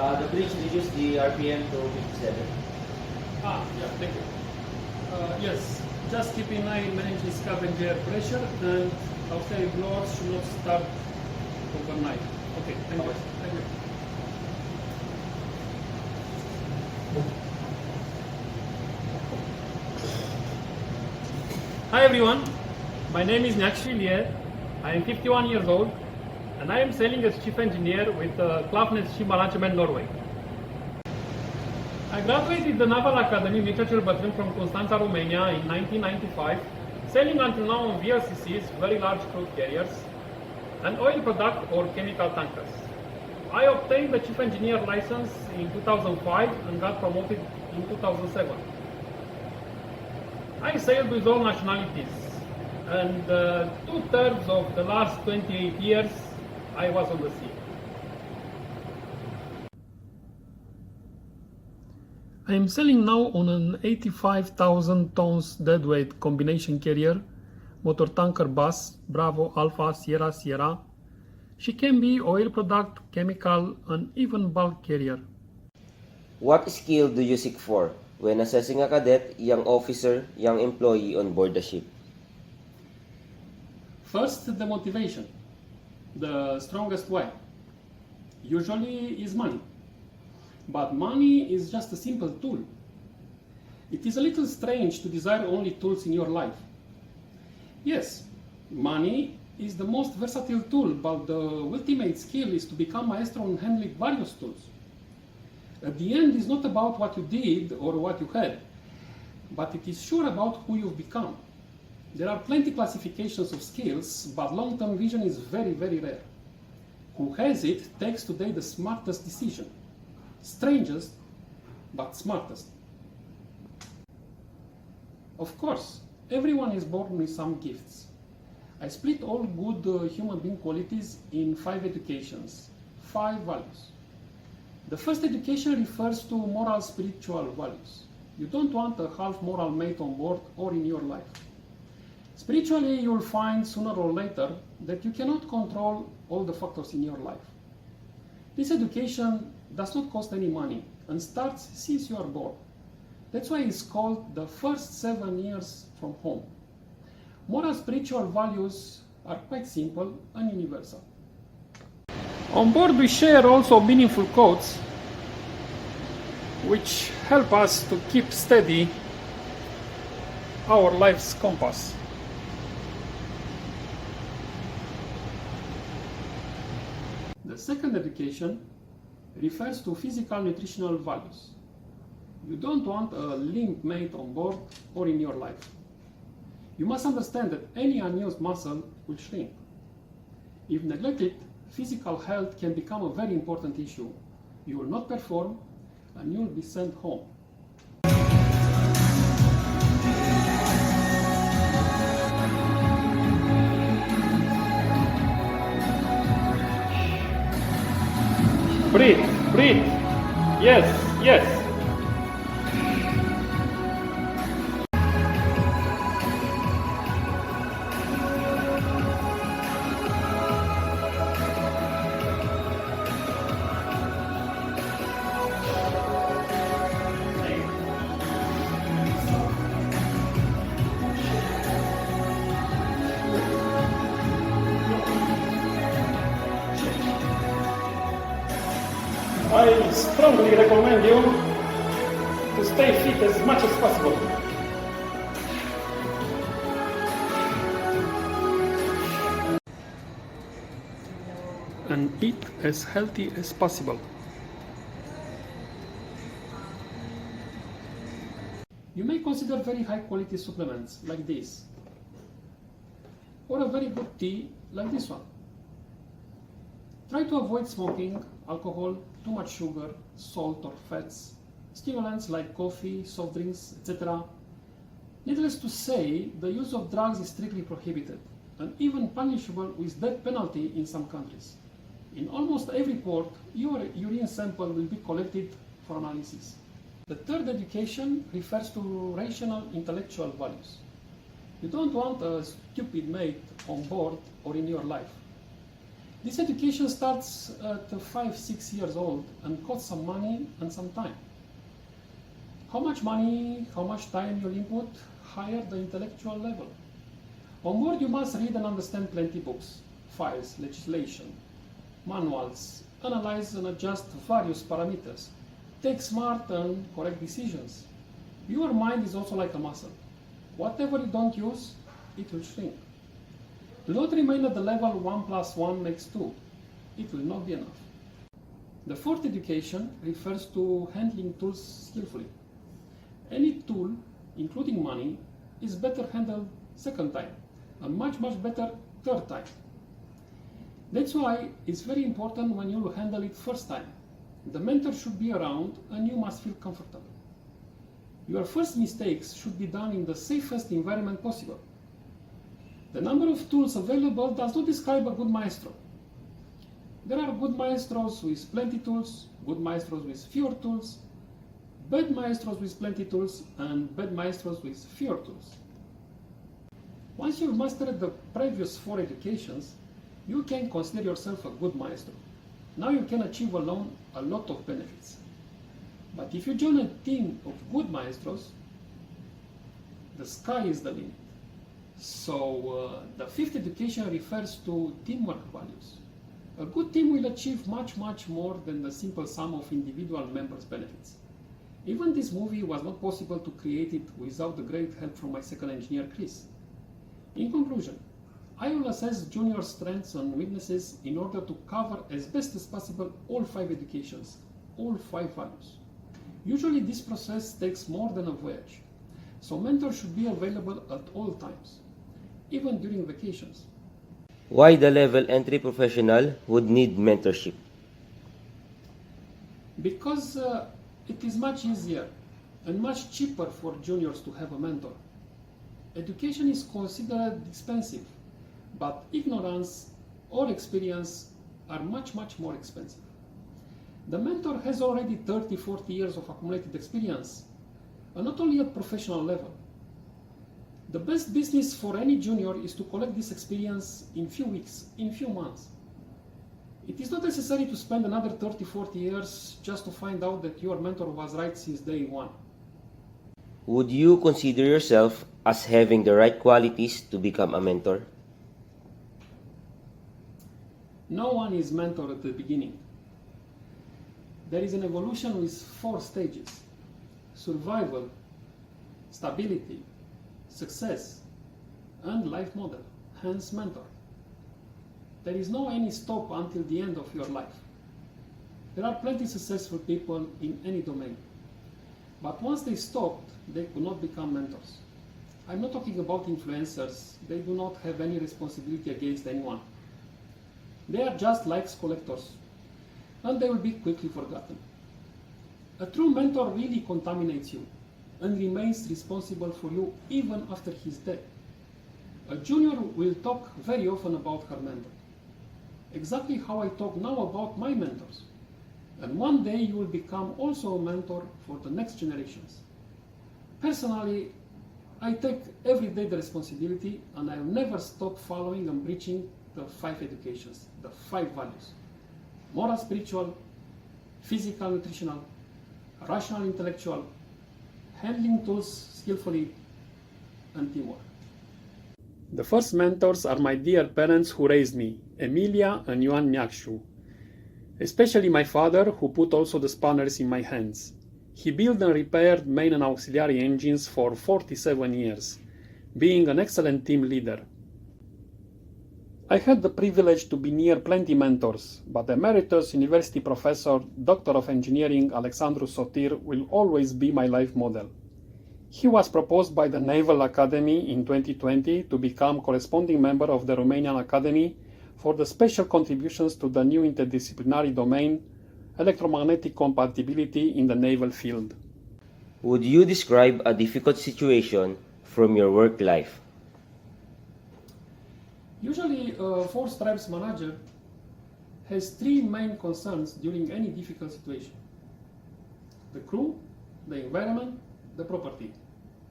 The bridge reduced the RPM to 57. Yeah, thank you. Yes, just keep in mind managing scavenger air pressure and auxiliary blowers should not start overnight. Okay, thank you. Thank you. Hi everyone, my name is Nyakshilier. I am 51 years old and I am sailing as chief engineer with Klaveness Ship Management Norway. I graduated the Naval Academy Military Battalion from Constanța, Romania in 1995, sailing until now on VLCCs, very large crude carriers, and oil product or chemical tankers. I obtained the chief engineer license in 2005 and got promoted in 2007. I sailed with all nationalities, and 2/3 of the last 28 years I was on the sea. I am sailing now on an 85,000 tons deadweight combination carrier, motor tanker bus, Bravo Alpha Sierra Sierra. She can be oil product, chemical, and even bulk carrier. What skill do you seek for when assessing a cadet, young officer, young employee on board the ship? First, the motivation. The strongest why. Usually is money. But money is just a simple tool. It is a little strange to desire only tools in your life. Yes, money is the most versatile tool, but the ultimate skill is to become maestro in handling various tools. At the end, it's not about what you did or what you had, but it is sure about who you've become. There are plenty classifications of skills, but long-term vision is very, very rare. Who has it takes today the smartest decision. Strangest, but smartest. Of course, everyone is born with some gifts. I split all good human being qualities in 5 educations, 5 values. The first education refers to moral spiritual values. You don't want a half moral mate on board or in your life. Spiritually, you'll find sooner or later that you cannot control all the factors in your life. This education does not cost any money and starts since you are born. That's why it's called the first 7 years from home. Moral spiritual values are quite simple and universal. On board we share also meaningful quotes which help us to keep steady our life's compass. The second education refers to physical nutritional values. You don't want a limp mate on board or in your life. You must understand that any unused muscle will shrink. If neglected, physical health can become a very important issue. You will not perform and you will be sent home. Breathe, breathe. Yes, yes. I strongly recommend you to stay fit as much as possible. And eat as healthy as possible. You may consider very high quality supplements like this, or a very good tea like this one. Try to avoid smoking, alcohol, too much sugar, salt or fats, stimulants like coffee, soft drinks, etc. Needless to say, the use of drugs is strictly prohibited and even punishable with death penalty in some countries. In almost every port, your urine sample will be collected for analysis. The third education refers to rational intellectual values. You don't want a stupid mate on board or in your life. This education starts at 5-6 years old and costs some money and some time. How much money, how much time you'll input, higher the intellectual level. On board you must read and understand plenty books, files, legislation, manuals, analyze and adjust various parameters, take smart and correct decisions. Your mind is also like a muscle. Whatever you don't use, it will shrink. Do not remain at the level 1 + 1 = 2. It will not be enough. The fourth education refers to handling tools skillfully. Any tool, including money, is better handled second time, and much better third time. That's why it's very important when you handle it first time. The mentor should be around and you must feel comfortable. Your first mistakes should be done in the safest environment possible. The number of tools available does not describe a good maestro. There are good maestros with plenty tools, good maestros with fewer tools, bad maestros with plenty tools, and bad maestros with fewer tools. Once you've mastered the previous 4 educations, you can consider yourself a good maestro. Now you can achieve alone a lot of benefits. But if you join a team of good maestros, the sky is the limit. So the 5th education refers to teamwork values. A good team will achieve much more than the simple sum of individual members' benefits. Even this movie was not possible to create it without the great help from my second engineer, Chris. In conclusion, I will assess juniors' strengths and weaknesses in order to cover as best as possible all 5 educations, all 5 values. Usually this process takes more than a voyage, so mentors should be available at all times, even during vacations. Why the level entry professional would need mentorship? Because it is much easier and much cheaper for juniors to have a mentor. Education is considered expensive, but ignorance or experience are much more expensive. The mentor has already 30-40 years of accumulated experience, and not only at professional level. The best business for any junior is to collect this experience in few weeks, in few months. It is not necessary to spend another 30-40 years just to find out that your mentor was right since day one. Would you consider yourself as having the right qualities to become a mentor? No one is mentor at the beginning. There is an evolution with 4 stages: survival, stability, success, and life model, hence mentor. There is no any stop until the end of your life. There are plenty successful people in any domain, but once they stopped, they could not become mentors. I'm not talking about influencers. They do not have any responsibility against anyone. They are just likes collectors, and they will be quickly forgotten. A true mentor really contaminates you and remains responsible for you even after his death. A junior will talk very often about her mentor. Exactly how I talk now about my mentors. And one day you will become also a mentor for the next generations. Personally, I take every day the responsibility, and I'll never stop following and preaching the 5 educations, the 5 values: moral, spiritual, physical, nutritional, rational, intellectual, handling tools skillfully, and teamwork. The first mentors are my dear parents who raised me, Emilia and Ioan Miakshu. Especially my father, who put also the spanners in my hands. He built and repaired main and auxiliary engines for 47 years, being an excellent team leader. I had the privilege to be near plenty mentors, but Emeritus University Professor, Doctor of Engineering Alexandru Sotir will always be my life model. He was proposed by the Naval Academy in 2020 to become corresponding member of the Romanian Academy for the special contributions to the new interdisciplinary domain, electromagnetic compatibility in the naval field. Would you describe a difficult situation from your work life? Usually, a force stripes manager has 3 main concerns during any difficult situation: the crew, the environment, the property.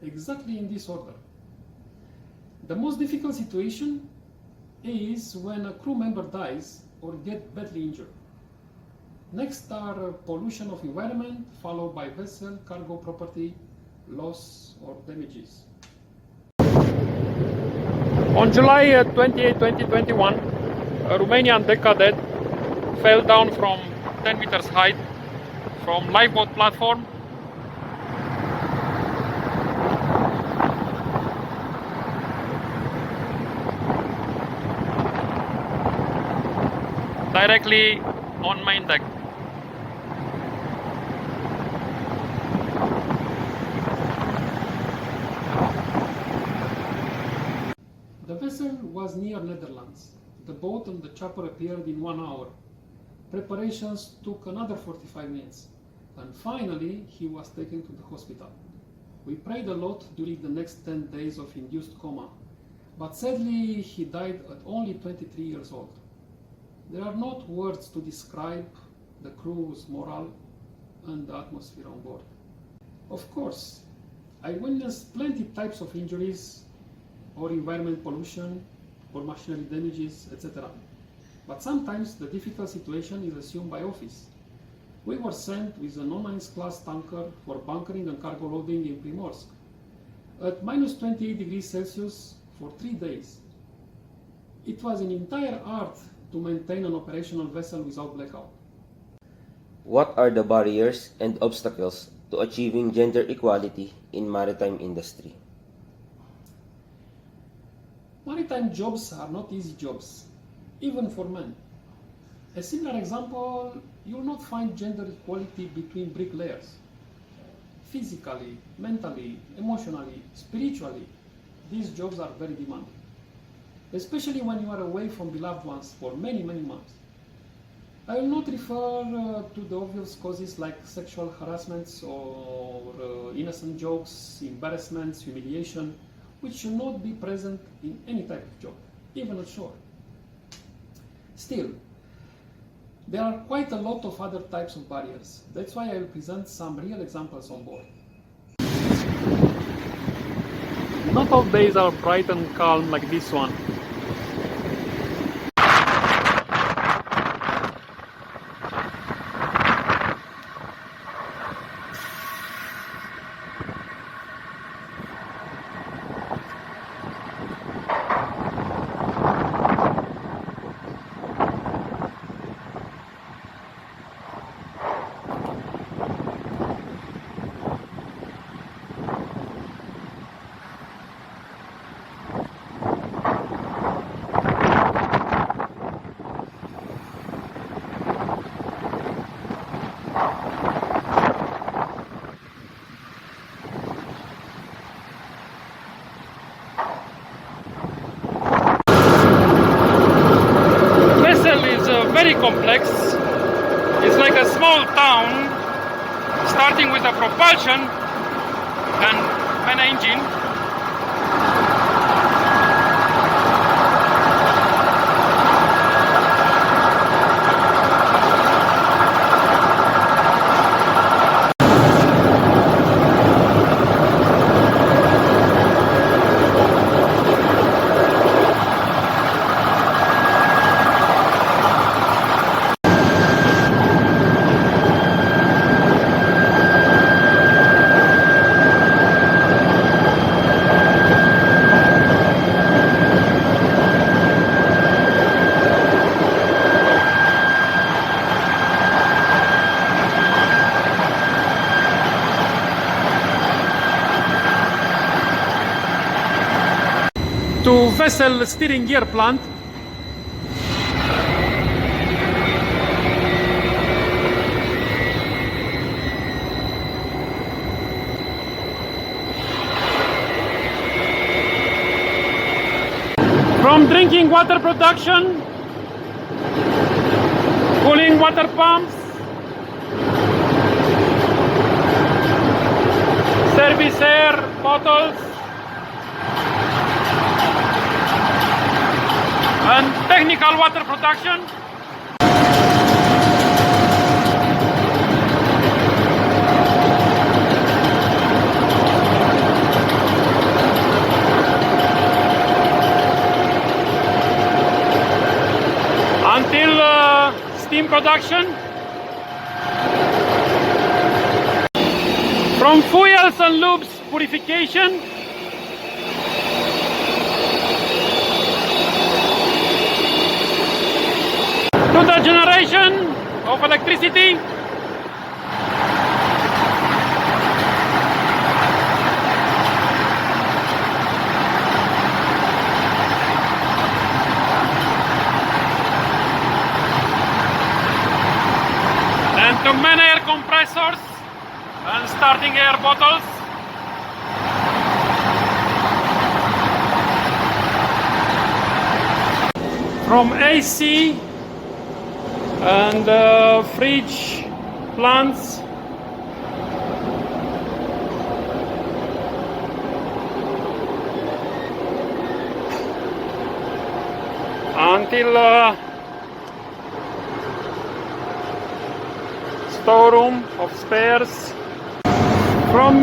Exactly in this order. The most difficult situation is when a crew member dies or get badly injured. Next are pollution of environment, followed by vessel, cargo property, loss or damages. On July 28, 2021, a Romanian deck cadet fell down from 10 meters height from lifeboat platform. Directly on main deck. The vessel was near Netherlands. The boat and the chopper appeared in 1 hour. Preparations took another 45 minutes. And finally, he was taken to the hospital. We prayed a lot during the next 10 days of induced coma. But sadly, he died at only 23 years old. There are not words to describe the crew's morale and the atmosphere on board. Of course, I witnessed plenty types of injuries or environment pollution or machinery damages, etc. But sometimes the difficult situation is assumed by office. We were sent with a non-man's class tanker for bunkering and cargo loading in Primorsk at minus 28 degrees Celsius for 3 days. It was an entire art to maintain an operational vessel without blackout. What are the barriers and obstacles to achieving gender equality in maritime industry? Maritime jobs are not easy jobs, even for men. A similar example, you will not find gender equality between bricklayers. Physically, mentally, emotionally, spiritually, these jobs are very demanding, especially when you are away from beloved ones for many, many months. I will not refer to the obvious causes like sexual harassments or innocent jokes, embarrassments, humiliation, which should not be present in any type of job, even at shore. Still, there are quite a lot of other types of barriers. That's why I will present some real examples on board. Not all days are bright and calm like this one. Very complex. It's like a small town, starting with a propulsion and an engine. To vessel steering gear plant. From drinking water production, cooling water pumps, service air bottles, and technical water production. Until steam production. From fuels and lubes purification to the generation of electricity. And to many air compressors and starting air bottles. From AC and fridge plants until storeroom of spares, from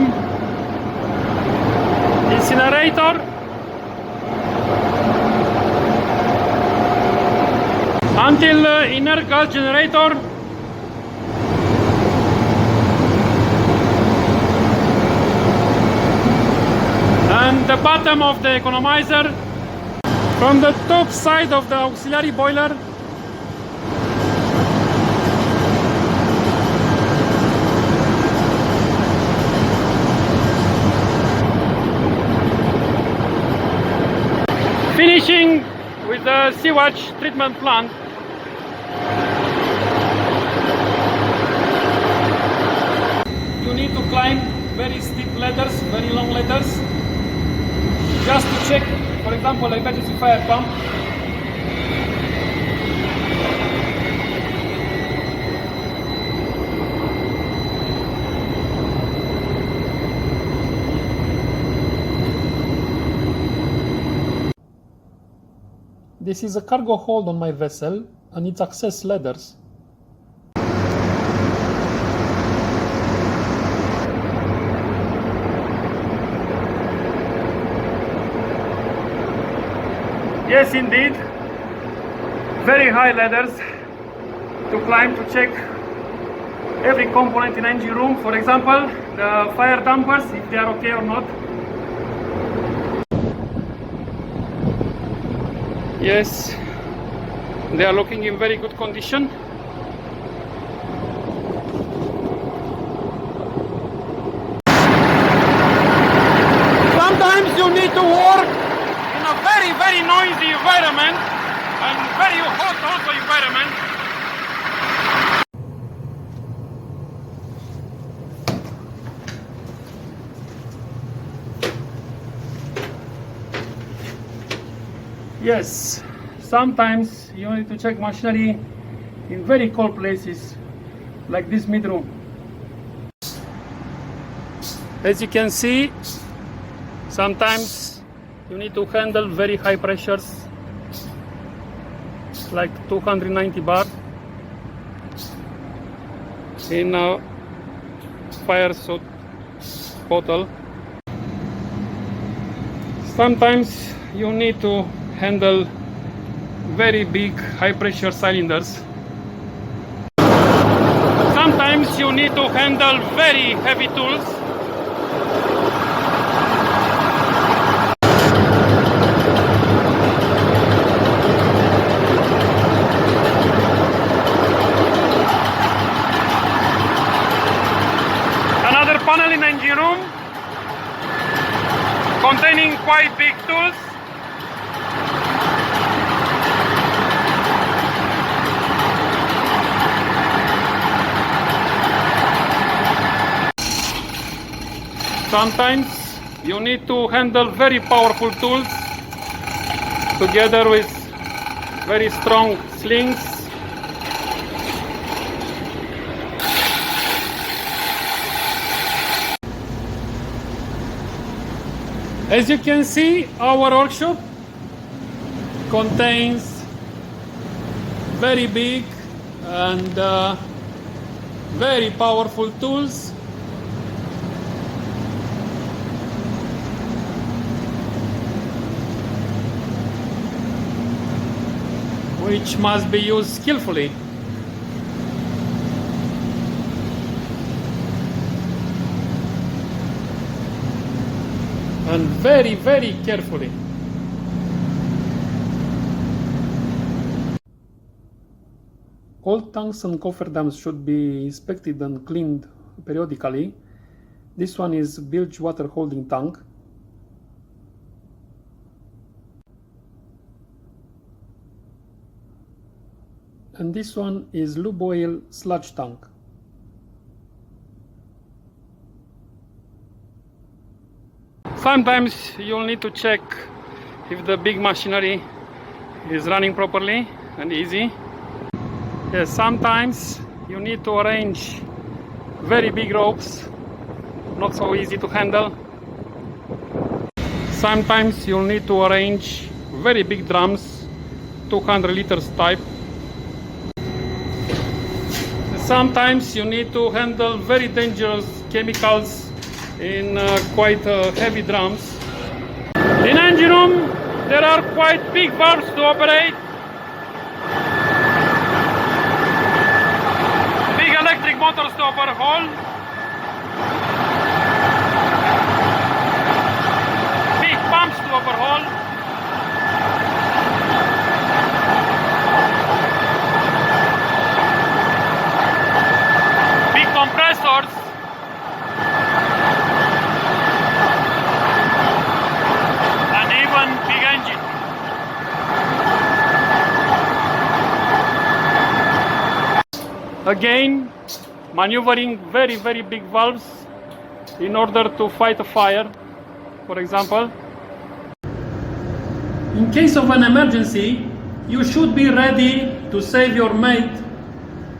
incinerator until inert gas generator, and the bottom of the economizer, from the top side of the auxiliary boiler finishing with the sewage treatment plant. You need to climb very steep ladders, very long ladders, just to check, for example, emergency fire pump. This is a cargo hold on my vessel and its access ladders. Yes, indeed, very high ladders to climb to check every component in engine room. For example, the fire dampers, if they are okay or not. Yes, they are looking in very good condition. Sometimes you need to work in a very, very noisy environment and very hot also environment. Yes, sometimes you need to check machinery in very cold places, like this mid-room. As you can see, sometimes you need to handle very high pressures, like 290 bar in a fire soot bottle. Sometimes you need to handle very big high pressure cylinders. Sometimes you need to handle very heavy tools. Another panel in engine room containing quite big tools. Sometimes you need to handle very powerful tools together with very strong slings. As you can see, our workshop contains very big and very powerful tools. Which must be used skillfully and very, very carefully. All tanks and cofferdams should be inspected and cleaned periodically. This one is bilge water holding tank. And this one is lube oil sludge tank. Sometimes you'll need to check if the big machinery is running properly and easy. Yes, sometimes you need to arrange very big ropes, not so easy to handle. Sometimes you'll need to arrange very big drums, 200 liters type. Sometimes you need to handle very dangerous chemicals in quite heavy drums. In engine room there are quite big valves to operate. Big electric motors to overhaul. Big pumps to overhaul. Big compressors. And even big engine. Again, maneuvering very, very big valves in order to fight a fire, for example. In case of an emergency, you should be ready to save your mate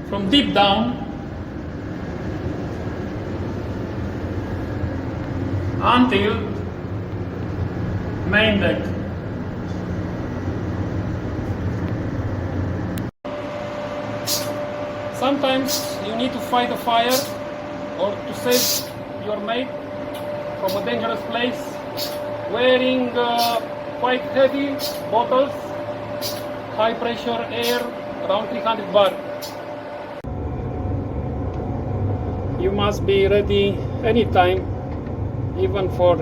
from deep down until main deck. Sometimes you need to fight a fire or to save your mate from a dangerous place wearing quite heavy bottles, high pressure air, around 300 bar. You must be ready anytime, even for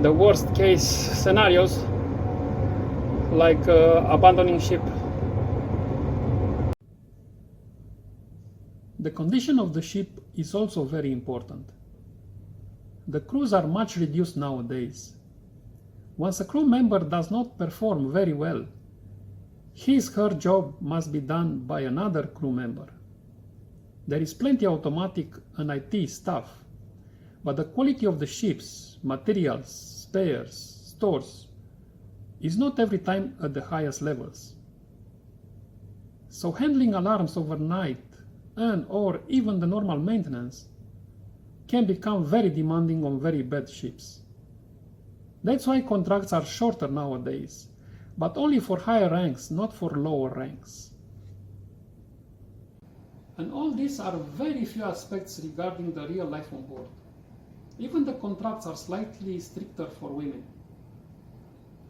the worst case scenarios like abandoning ship. The condition of the ship is also very important. The crews are much reduced nowadays. Once a crew member does not perform very well, her job must be done by another crew member. There is plenty of automatic and IT stuff, but the quality of the ships, materials, spares, stores is not every time at the highest levels. So handling alarms overnight and or even the normal maintenance can become very demanding on very bad ships. That's why contracts are shorter nowadays, but only for higher ranks, not for lower ranks. And all these are very few aspects regarding the real life on board. Even the contracts are slightly stricter for women.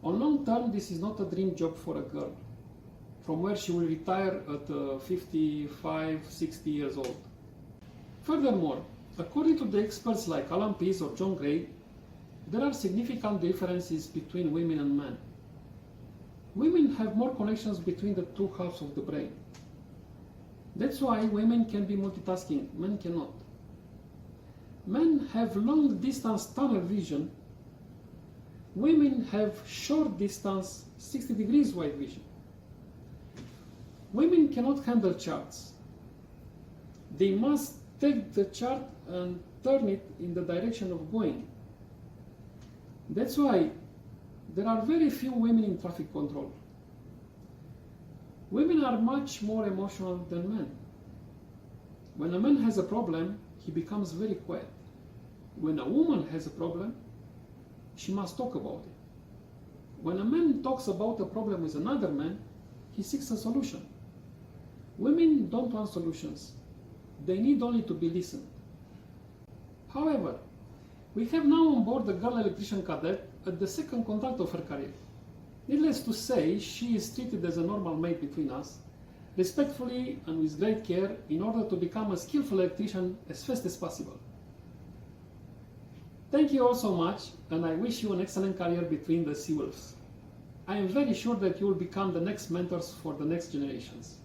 On long term, this is not a dream job for a girl, from where she will retire at 55, 60 years old. Furthermore, according to the experts like Alan Pease or John Gray, there are significant differences between women and men. Women have more connections between the two halves of the brain. That's why women can be multitasking, men cannot. Men have long distance tunnel vision. Women have short distance 60 degrees wide vision. Women cannot handle charts. They must take the chart and turn it in the direction of going. That's why there are very few women in traffic control. Women are much more emotional than men. When a man has a problem, he becomes very quiet. When a woman has a problem, she must talk about it. When a man talks about a problem with another man, he seeks a solution. Women don't want solutions. They need only to be listened. However, we have now on board a girl electrician cadet at the second contract of her career. Needless to say, she is treated as a normal mate between us, respectfully and with great care, in order to become a skillful electrician as fast as possible. Thank you all so much, and I wish you an excellent career between the Sea Wolves. I am very sure that you will become the next mentors for the next generations.